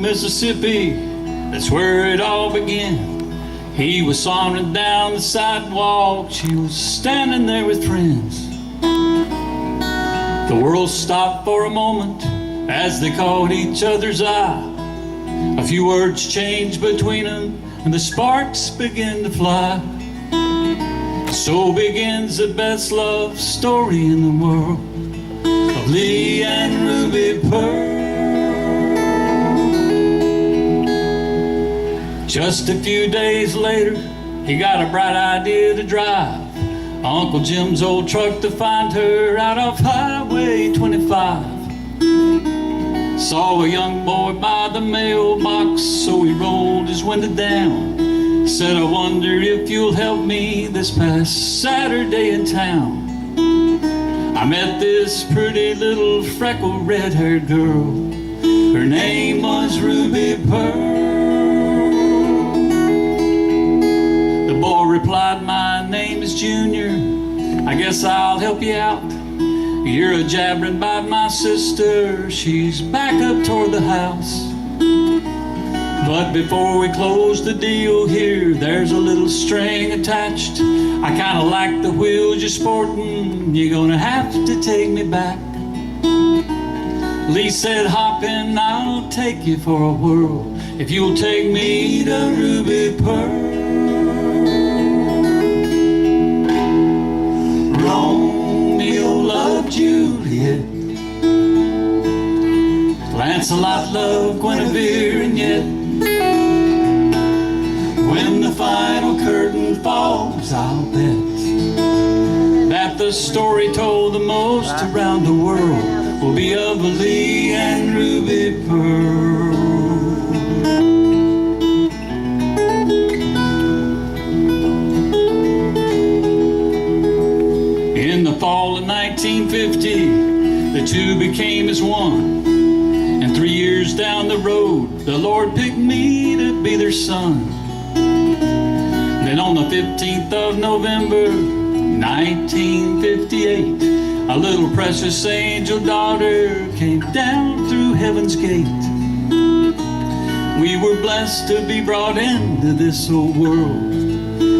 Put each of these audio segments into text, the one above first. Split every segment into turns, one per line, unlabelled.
Mississippi, that's where it all began. He was sauntering down the sidewalk, she was standing there with friends. The world stopped for a moment as they caught each other's eye. A few words changed between them and the sparks began to fly. So begins the best love story in the world of Lee and Ruby Pearl. Just a few days later, he got a bright idea to drive Uncle Jim's old truck to find her out off Highway 25. Saw a young boy by the mailbox, so he rolled his window down. Said, I wonder if you'll help me this past Saturday in town. I met this pretty little freckled red-haired girl. Her name was Ruby Pearl. The boy replied, my name is Junior, I guess I'll help you out. You're a jabbering about my sister, she's back up toward the house. But before we close the deal here, there's a little string attached. I kinda like the wheels you're sporting, you're gonna have to take me back. Lee said, hop in, I'll take you for a whirl, if you'll take me to Ruby Pearl. Romeo loved Juliet, Lancelot loved Guinevere, and yet when the final curtain falls, I'll bet that the story told the most around the world will be of Lee and Ruby Pearl. In the fall of 1950, the two became as one. And 3 years down the road, the Lord picked me to be their son. Then on the 15th of November, 1958, a little precious angel daughter came down through heaven's gate. We were blessed to be brought into this old world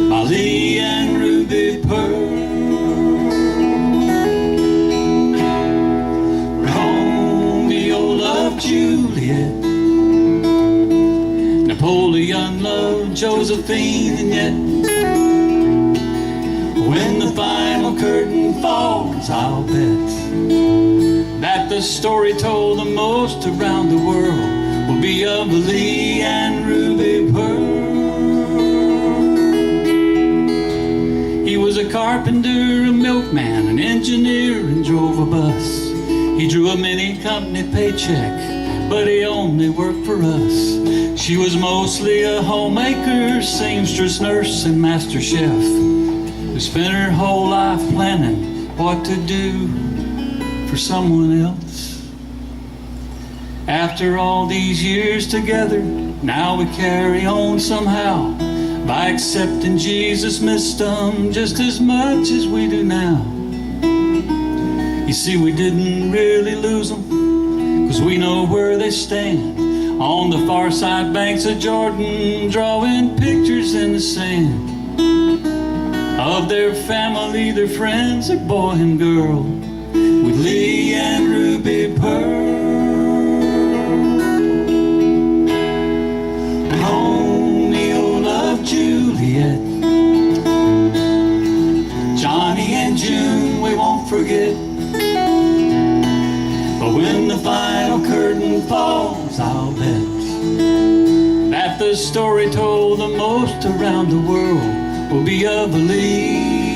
by Lee and Ruby Pearl. Romeo loved Juliet, Napoleon loved Josephine, and yet when the final curtain falls, I'll bet that the story told the most around the world will be of Lee and Ruby Pearl. He was a carpenter, a milkman, an engineer, and drove a bus. He drew a mini company paycheck, but he only worked for us. She was mostly a homemaker, seamstress, nurse, and master chef, who spent her whole life planning what to do for someone else. After all these years together, now we carry on somehow by accepting Jesus missed them just as much as we do now. You see, we didn't really lose them, 'cause we know where they stand on the far side banks of Jordan, drawing pictures in the sand of their family, their friends, their boy and girl, with Lee and Ruby Pearl. Romeo loved Juliet, Johnny and June we won't forget. But when the final curtain falls, I'll bet that the story told the most around the world will be of Lee